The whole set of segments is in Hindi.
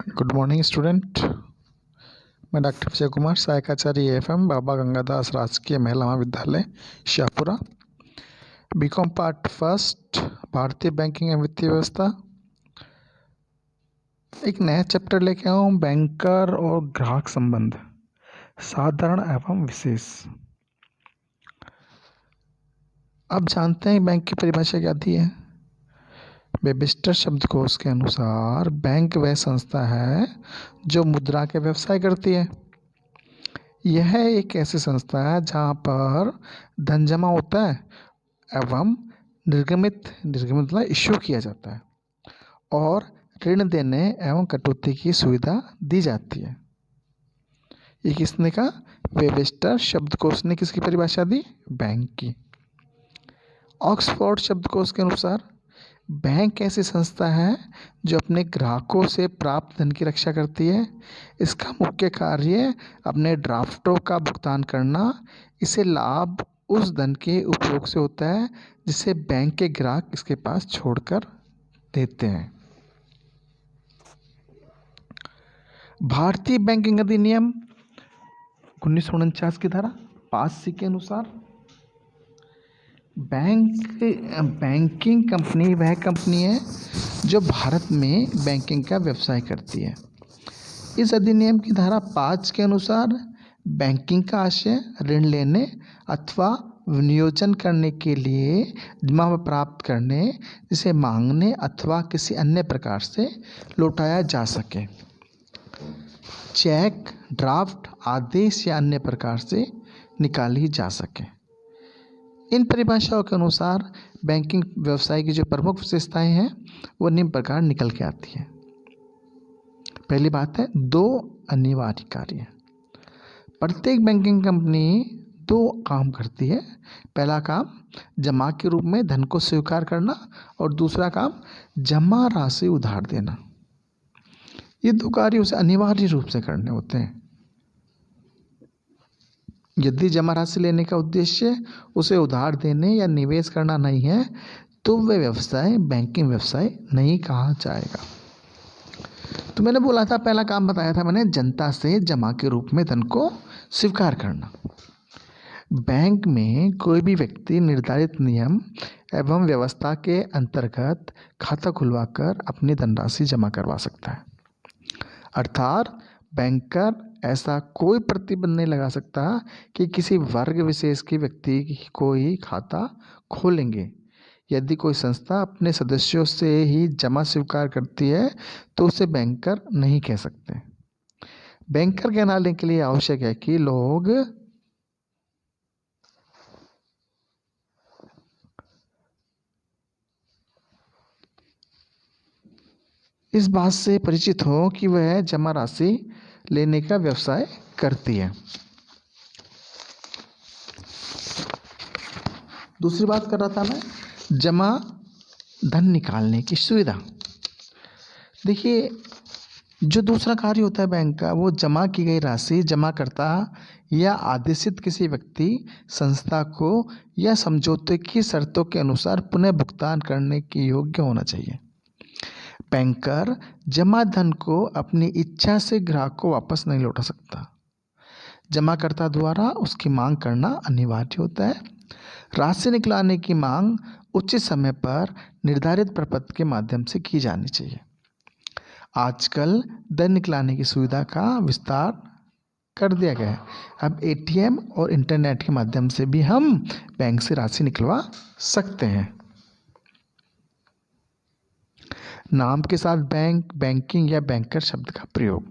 Good morning student. मैं डॉक्टर विजय कुमार, सहायकाचार्य एफएम बाबा गंगादास राजकीय महिला महाविद्यालय शाहपुरा। बीकॉम पार्ट फर्स्ट, भारतीय बैंकिंग एवं वित्तीय व्यवस्था। एक नया चैप्टर लेके आया हूँ, बैंकर और ग्राहक संबंध, साधारण एवं विशेष। अब जानते हैं बैंक की परिभाषा क्या दी है। वेबस्टर शब्दकोश के अनुसार बैंक वह संस्था है जो मुद्रा के व्यवसाय करती है। यह एक ऐसी संस्था है जहाँ पर धन जमा होता है एवं निर्गमित मतलब इश्यू किया जाता है और ऋण देने एवं कटौती की सुविधा दी जाती है। ये किसने कहा? वेबस्टर शब्दकोश ने किसकी परिभाषा दी? बैंक की। ऑक्सफोर्ड शब्दकोश के अनुसार बैंक ऐसी संस्था है जो अपने ग्राहकों से प्राप्त धन की रक्षा करती है। इसका मुख्य कार्य अपने ड्राफ्टों का भुगतान करना। इसे लाभ उस धन के उपयोग से होता है जिसे बैंक के ग्राहक इसके पास छोड़कर देते हैं। भारतीय बैंकिंग अधिनियम 1949 की धारा 5C के अनुसार बैंकिंग कंपनी वह कंपनी है जो भारत में बैंकिंग का व्यवसाय करती है। इस अधिनियम की धारा 5 के अनुसार बैंकिंग का आशय ऋण लेने अथवा विनियोजन करने के लिए जमा प्राप्त करने, जिसे मांगने अथवा किसी अन्य प्रकार से लौटाया जा सके। चेक, ड्राफ्ट, आदेश या अन्य प्रकार से निकाली जा सके। इन परिभाषाओं के अनुसार बैंकिंग व्यवसाय की जो प्रमुख विशेषताएं हैं वो निम्न प्रकार निकल के आती है। पहली बात है 2 अनिवार्य कार्य। प्रत्येक बैंकिंग कंपनी 2 काम करती है। पहला काम जमा के रूप में धन को स्वीकार करना और दूसरा काम जमा राशि उधार देना। ये 2 कार्य उसे अनिवार्य रूप से करने होते हैं। यदि जमा राशि लेने का उद्देश्य उसे उधार देने या निवेश करना नहीं है तो वह व्यवसाय बैंकिंग व्यवसाय नहीं कहा जाएगा। तो मैंने बोला था, पहला काम बताया था मैंने, जनता से जमा के रूप में धन को स्वीकार करना। बैंक में कोई भी व्यक्ति निर्धारित नियम एवं व्यवस्था के अंतर्गत खाता खुलवाकर अपनी धनराशि जमा करवा सकता है। अर्थात बैंकर ऐसा कोई प्रतिबंध नहीं लगा सकता कि किसी वर्ग विशेष के व्यक्ति कोई खाता खोलेंगे। यदि कोई संस्था अपने सदस्यों से ही जमा स्वीकार करती है तो उसे बैंकर नहीं कह सकते। बैंकर कहलाने के लिए आवश्यक है कि लोग इस बात से परिचित हो कि वह जमा राशि लेने का व्यवसाय करती है। दूसरी बात कर रहा था मैं, जमा धन निकालने की सुविधा। देखिए, जो दूसरा कार्य होता है बैंक का, वो जमा की गई राशि जमाकर्ता या आदेशित किसी व्यक्ति, संस्था को या समझौते की शर्तों के अनुसार पुनः भुगतान करने के योग्य होना चाहिए। बैंकर जमा धन को अपनी इच्छा से ग्राहक को वापस नहीं लौटा सकता। जमाकर्ता द्वारा उसकी मांग करना अनिवार्य होता है। राशि निकलाने की मांग उचित समय पर निर्धारित प्रपत्र के माध्यम से की जानी चाहिए। आजकल धन निकलाने की सुविधा का विस्तार कर दिया गया है। अब एटीएम और इंटरनेट के माध्यम से भी हम बैंक से राशि निकलवा सकते हैं। नाम के साथ बैंक, बैंकिंग या बैंकर शब्द का प्रयोग।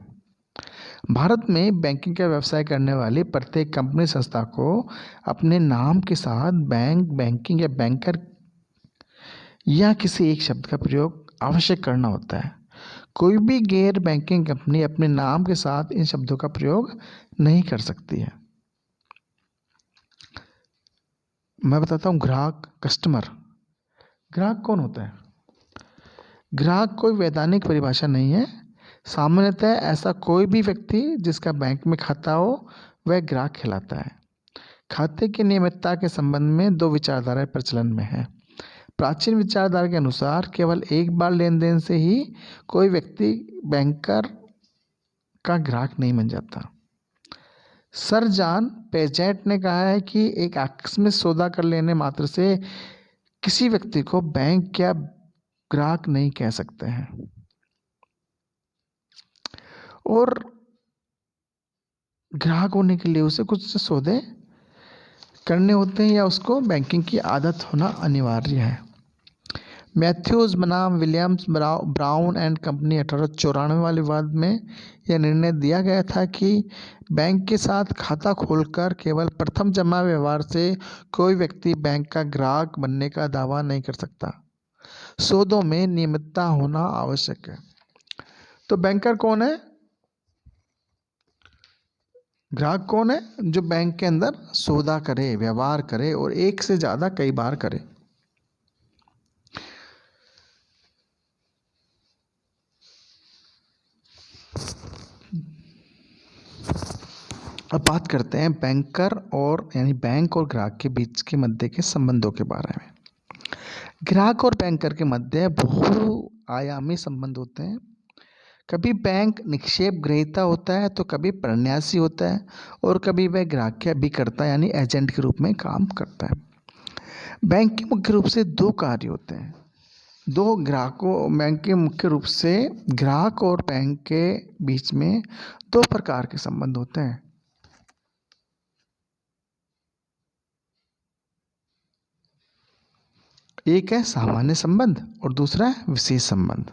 भारत में बैंकिंग का व्यवसाय करने वाली प्रत्येक कंपनी संस्था को अपने नाम के साथ बैंक, बैंकिंग या बैंकर या किसी एक शब्द का प्रयोग आवश्यक करना होता है। कोई भी गैर बैंकिंग कंपनी अपने नाम के साथ इन शब्दों का प्रयोग नहीं कर सकती है। मैं बताता हूँ ग्राहक, कस्टमर। ग्राहक कौन होता है? ग्राहक कोई वैधानिक परिभाषा नहीं है। सामान्यतः ऐसा कोई भी व्यक्ति जिसका बैंक में खाता हो वह ग्राहक कहलाता है। खाते की नियमितता के संबंध में 2 विचारधाराएं प्रचलन में है। प्राचीन विचारधारा के अनुसार केवल एक बार लेन देन से ही कोई व्यक्ति बैंकर का ग्राहक नहीं बन जाता। सर जॉन पेजेट ने कहा है कि एक आकस्मिक सौदा कर लेने मात्र से किसी व्यक्ति को बैंक या ग्राहक नहीं कह सकते हैं, और ग्राहक होने के लिए उसे कुछ सौदे करने होते हैं या उसको बैंकिंग की आदत होना अनिवार्य है। मैथ्यूज बनाम विलियम्स ब्राउन एंड कंपनी 1894 वाले विवाद में यह निर्णय दिया गया था कि बैंक के साथ खाता खोलकर केवल प्रथम जमा व्यवहार से कोई व्यक्ति बैंक का ग्राहक बनने का दावा नहीं कर सकता। सौदों में नियमितता होना आवश्यक है। तो बैंकर कौन है? ग्राहक कौन है? जो बैंक के अंदर सौदा करे, व्यवहार करे और एक से ज़्यादा कई बार करे। अब बात करते हैं बैंकर और यानी बैंक और ग्राहक के बीच के मध्य के संबंधों के बारे में। ग्राहक और बैंकर के मध्य बहुआयामी संबंध होते हैं। कभी बैंक निक्षेप ग्रहीता होता है तो कभी प्रन्यासी होता है और कभी वह ग्राहक के अभिकर्ता यानी एजेंट के रूप में काम करता है। बैंक के मुख्य रूप से दो कार्य होते हैं। बैंक के मुख्य रूप से ग्राहक और बैंक के बीच में दो प्रकार के संबंध होते हैं। एक है सामान्य संबंध और दूसरा है विशेष संबंध।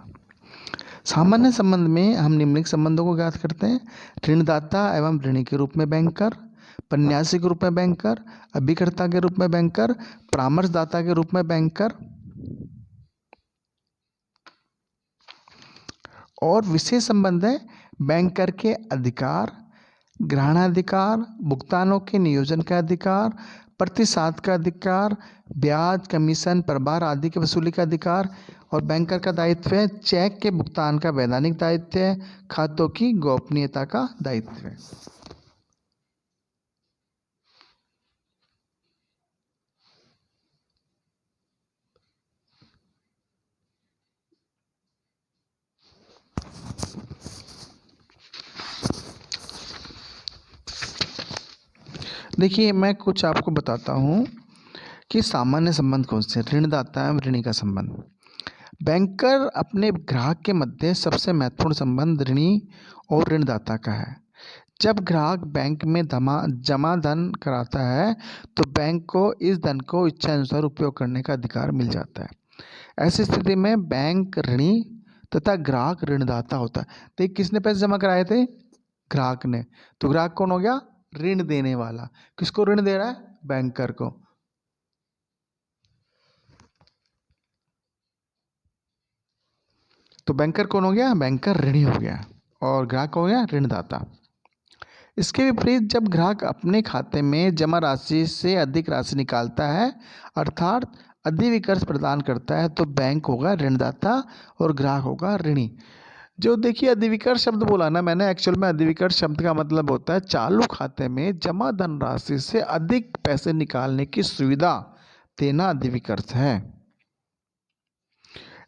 सामान्य संबंध में हम निम्नलिखित संबंधों को ज्ञात करते हैं: ऋणदाता एवं ऋणी के रूप में बैंकर, प्रन्यासी के रूप में बैंकर, अभिकर्ता के रूप में बैंकर, परामर्शदाता के रूप में बैंकर। और विशेष संबंध है बैंकर के अधिकार, ग्रहणाधिकार, भुगतानों के नियोजन का अधिकार, प्रतिसाद का अधिकार, ब्याज, कमीशन, प्रभार आदि की वसूली का अधिकार। और बैंकर का दायित्व है चेक के भुगतान का वैधानिक दायित्व है, खातों की गोपनीयता का दायित्व है। देखिए, मैं कुछ आपको बताता हूँ कि सामान्य संबंध कौन से। ऋणदाता एवं ऋणी का संबंध। बैंकर अपने ग्राहक के मध्य सबसे महत्वपूर्ण संबंध ऋणी और ऋणदाता का है। जब ग्राहक बैंक में जमा धन कराता है तो बैंक को इस धन को इच्छानुसार उपयोग करने का अधिकार मिल जाता है। ऐसी स्थिति में बैंक ऋणी तथा ग्राहक ऋणदाता होता है। तो किसने पैसे जमा कराए थे? ग्राहक ने। तो ग्राहक कौन हो गया? ऋण देने वाला। किसको ऋण दे रहा है? बैंकर को। तो बैंकर कौन हो गया? बैंकर ऋणी हो गया और ग्राहक हो गया ऋणदाता। इसके विपरीत जब ग्राहक अपने खाते में जमा राशि से अधिक राशि निकालता है अर्थात अधिविकर्ष प्रदान करता है तो बैंक होगा ऋणदाता और ग्राहक होगा ऋणी। जो देखिए अधिविकर्ष शब्द बोला ना मैंने, एक्चुअल में अधिविकर्ष शब्द का मतलब होता है चालू खाते में जमा धनराशि से अधिक पैसे निकालने की सुविधा देना अधिविकर्ष है।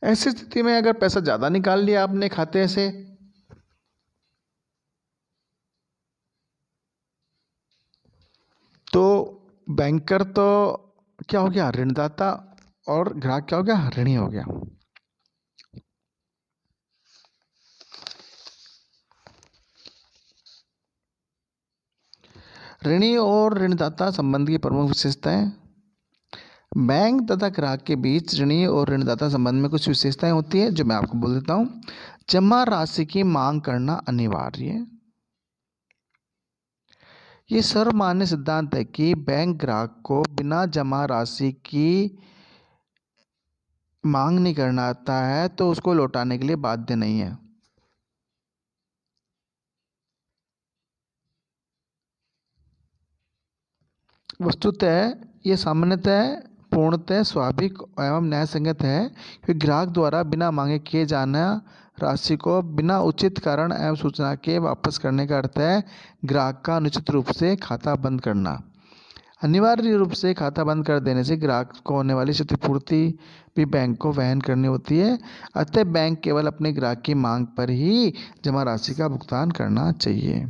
ऐसी स्थिति में अगर पैसा ज़्यादा निकाल लिया आपने खाते से तो बैंकर तो क्या हो गया? ऋणदाता और ग्राहक क्या हो गया? ऋणी हो गया। ऋणी और ऋणदाता संबंध की प्रमुख विशेषताएं। बैंक तथा ग्राहक के बीच ऋणी और ऋणदाता संबंध में कुछ विशेषताएं होती है जो मैं आपको बोल देता हूँ। जमा राशि की मांग करना अनिवार्य है। ये सर्वमान्य सिद्धांत है कि बैंक ग्राहक को बिना जमा राशि की मांग नहीं करना आता है तो उसको लौटाने के लिए बाध्य नहीं है। वस्तुतः ये सामान्यतः पूर्णतः स्वाभाविक एवं न्यायसंगत है कि ग्राहक द्वारा बिना मांगे किए जाना राशि को बिना उचित कारण एवं सूचना के वापस करने का अर्थ है ग्राहक का अनुचित रूप से खाता बंद करना। अनिवार्य रूप से खाता बंद कर देने से ग्राहक को होने वाली क्षतिपूर्ति भी बैंक को वहन करनी होती है। अतः बैंक केवल अपने ग्राहक की मांग पर ही जमा राशि का भुगतान करना चाहिए।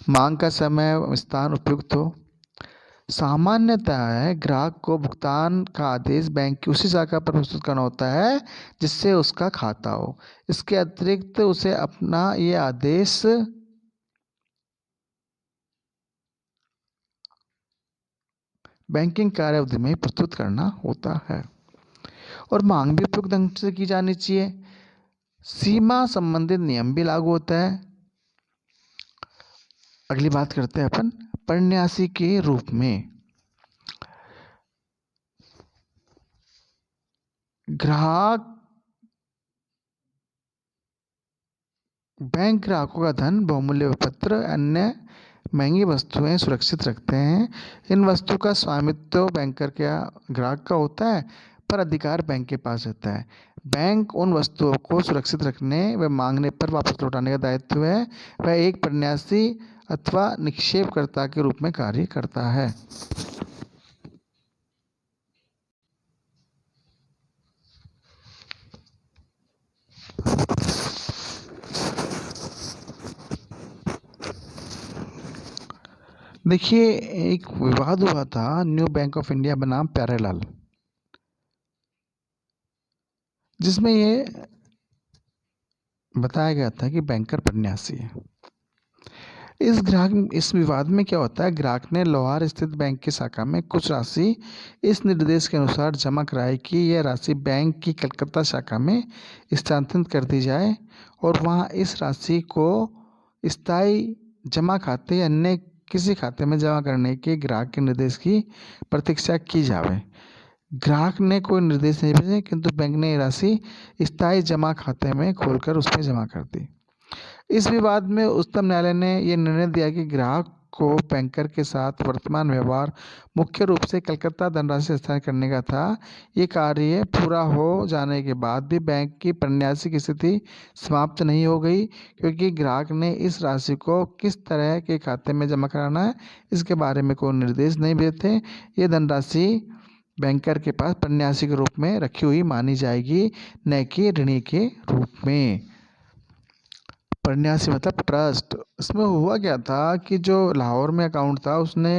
मांग का समय स्थान उपयुक्त हो। सामान्यतः है ग्राहक को भुगतान का आदेश बैंक की उसी शाखा पर प्रस्तुत करना होता है जिससे उसका खाता हो। इसके अतिरिक्त उसे अपना ये आदेश बैंकिंग कार्य अवधि में प्रस्तुत करना होता है। और मांग भी उपयुक्त ढंग से की जानी चाहिए। सीमा संबंधित नियम भी लागू होता है। अगली बात करते हैं अपन परन्यासी के रूप में। ग्राहक बैंक ग्राहकों का धन, बहुमूल्य पत्र, अन्य महंगी वस्तुएं सुरक्षित रखते हैं। इन वस्तु का स्वामित्व बैंकर का ग्राहक का होता है, पर अधिकार बैंक के पास रहता है। बैंक उन वस्तुओं को सुरक्षित रखने व मांगने पर वापस लौटाने का दायित्व है। वह एक प्रन्यासी अथवा निक्षेपकर्ता के रूप में कार्य करता है। देखिए, एक विवाद हुआ था न्यू बैंक ऑफ इंडिया बनाम प्यारेलाल, जिसमें ये बताया गया था कि बैंकर प्रन्यासी है। इस विवाद में क्या होता है, ग्राहक ने लोहार स्थित बैंक की शाखा में कुछ राशि इस निर्देश के अनुसार जमा कराई कि यह राशि बैंक की कलकत्ता शाखा में स्थानांतरित कर दी जाए और वहां इस राशि को स्थायी जमा खाते या अन्य किसी खाते में जमा करने के ग्राहक के निर्देश की प्रतीक्षा की जाए। ग्राहक ने कोई निर्देश नहीं भेजे, किंतु बैंक ने ये राशि स्थायी जमा खाते में खोलकर उसमें जमा कर दी। इस विवाद में उच्चतम न्यायालय ने यह निर्णय दिया कि ग्राहक को बैंकर के साथ वर्तमान व्यवहार मुख्य रूप से कलकत्ता धनराशि हस्तांतरण करने का था। ये कार्य पूरा हो जाने के बाद भी बैंक की प्रन्यासी की स्थिति समाप्त नहीं हो गई, क्योंकि ग्राहक ने इस राशि को किस तरह के खाते में जमा कराना है इसके बारे में कोई निर्देश नहीं दिए थे। ये धनराशि बैंकर के पास प्रन्यासी के रूप में रखी हुई मानी जाएगी, न कि ऋणी के रूप में। प्रन्यासी मतलब ट्रस्ट। इसमें हुआ क्या था कि जो लाहौर में अकाउंट था उसने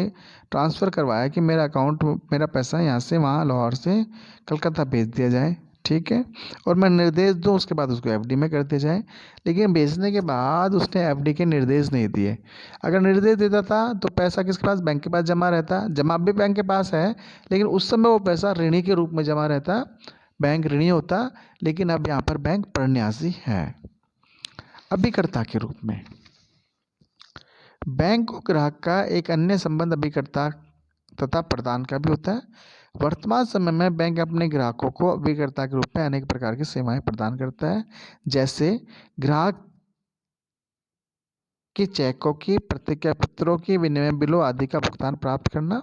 ट्रांसफ़र करवाया कि मेरा अकाउंट, मेरा पैसा यहाँ से वहाँ लाहौर से कलकत्ता भेज दिया जाए, ठीक है, और मैं निर्देश दूँ उसके बाद उसको एफडी में कर दिया जाए। लेकिन भेजने के बाद उसने एफडी के निर्देश नहीं दिए। अगर निर्देश देता था तो पैसा किसके पास, बैंक के पास जमा रहता। जमा भी बैंक के पास है, लेकिन उस समय वो पैसा ऋणी के रूप में जमा रहता, बैंक ऋणी होता। लेकिन अब यहाँ पर बैंक प्रन्यासी है, अभिकर्ता के रूप में। बैंक और ग्राहक का एक अन्य संबंध अभिकर्ता तथा प्रदान का भी होता है। वर्तमान समय में बैंक अपने ग्राहकों को अभिकर्ता के रूप में अनेक प्रकार की सेवाएं प्रदान करता है, जैसे ग्राहक के चेकों की, प्रतिज्ञा पत्रों की, विनिमय बिलों आदि का भुगतान प्राप्त करना,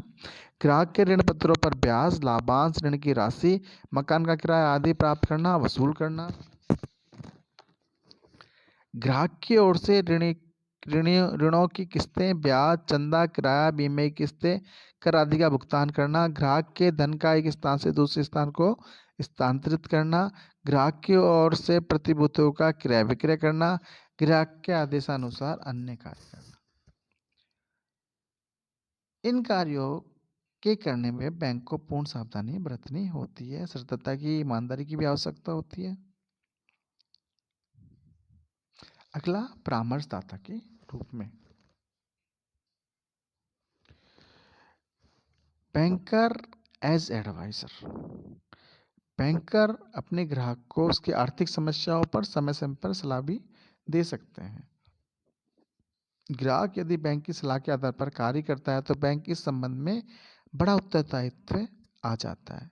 ग्राहक के ऋण पत्रों पर ब्याज, लाभांश, ऋण की राशि, मकान का किराया आदि प्राप्त करना, वसूल करना, ग्राहक की ओर से ऋणों की किस्तें, ब्याज, चंदा, किराया, बीमे की किस्तें, कर आदि का भुगतान करना, ग्राहक के धन का एक स्थान से दूसरे स्थान को स्थानांतरित करना, ग्राहक की ओर से प्रतिभूतियों का क्रय विक्रय करना, ग्राहक के आदेशानुसार अन्य कार्य करना। इन कार्यों के करने में बैंक को पूर्ण सावधानी बरतनी होती है। सतर्कता की, ईमानदारी की भी आवश्यकता होती है। अगला परामर्शदाता के रूप में। Banker as adviser. बैंकर अपने ग्राहक को उसकी आर्थिक समस्याओं पर समय समय पर सलाह भी दे सकते हैं। ग्राहक यदि बैंक की सलाह के आधार पर कार्य करता है तो बैंक इस संबंध में बड़ा उत्तरदायित्व आ जाता है।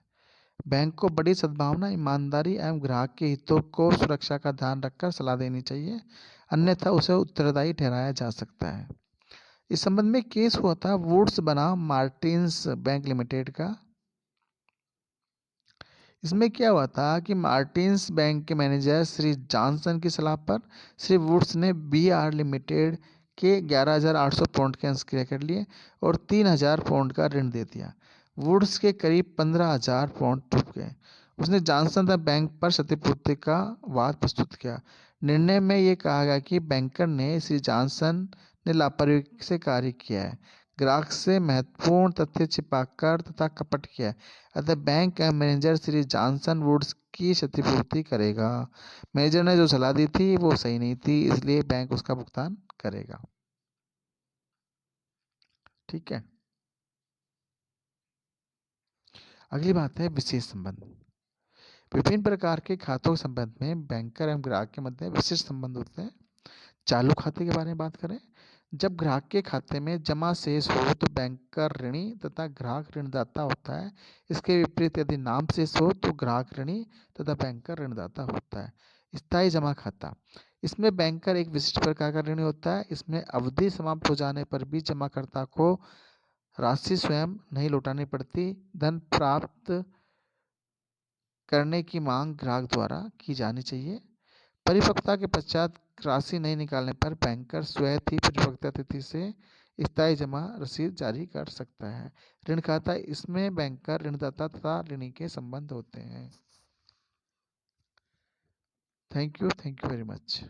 बैंक को बड़ी सद्भावना, ईमानदारी एवं ग्राहक के हितों को सुरक्षा का ध्यान रखकर सलाह देनी चाहिए, अन्यथा उसे उत्तरदायी ठहराया जा सकता है। इस संबंध में केस हुआ था वुड्स बनाम मार्टिन्स बैंक लिमिटेड का। इसमें क्या हुआ था कि मार्टिन्स बैंक के मैनेजर श्री जॉनसन की सलाह पर श्री वुड्स ने बीआर लिमिटेड के 11,800 पाउंड के अंश क्रिया कर लिए और 3,000 पाउंड का ऋण दे दिया। वुड्स के करीब 15,000 पाउंड डूब गए। उसने जॉनसन द बैंक पर क्षतिपूर्ति का वाद प्रस्तुत किया। निर्णय में यह कहा गया कि बैंकर ने श्री जॉनसन ने लापरवाही से कार्य किया है, ग्राहक से महत्वपूर्ण तथ्य छिपाकर तथा कपट किया है, अतः बैंक का मैनेजर श्री जॉनसन वुड्स की क्षतिपूर्ति करेगा। मैनेजर ने जो सलाह दी थी वो सही नहीं थी, इसलिए बैंक उसका भुगतान करेगा। ठीक है, अगली बात है विशेष संबंध। विभिन्न प्रकार के खातों के संबंध में बैंकर एवं ग्राहक के मध्य विशिष्ट संबंध होते हैं। चालू खाते के बारे में बात करें, जब ग्राहक के खाते में जमा शेष हो तो बैंकर ऋणी तथा ग्राहक ऋणदाता होता है। इसके विपरीत यदि नाम शेष हो तो ग्राहक ऋणी तथा बैंकर ऋणदाता होता है। स्थायी जमा खाता, इसमें बैंकर एक विशिष्ट प्रकार का ऋणी होता है। इसमें अवधि समाप्त हो जाने पर भी जमाकर्ता को राशि स्वयं नहीं लौटानी पड़ती। धन प्राप्त करने की मांग ग्राहक द्वारा की जानी चाहिए। परिपक्वता के पश्चात राशि नहीं निकालने पर बैंकर स्वयं ही परिपक्वता तिथि से स्थायी जमा रसीद जारी कर सकता है। ऋण खाता, इसमें बैंकर ऋणदाता तथा ऋणी के संबंध होते हैं। Thank you very much.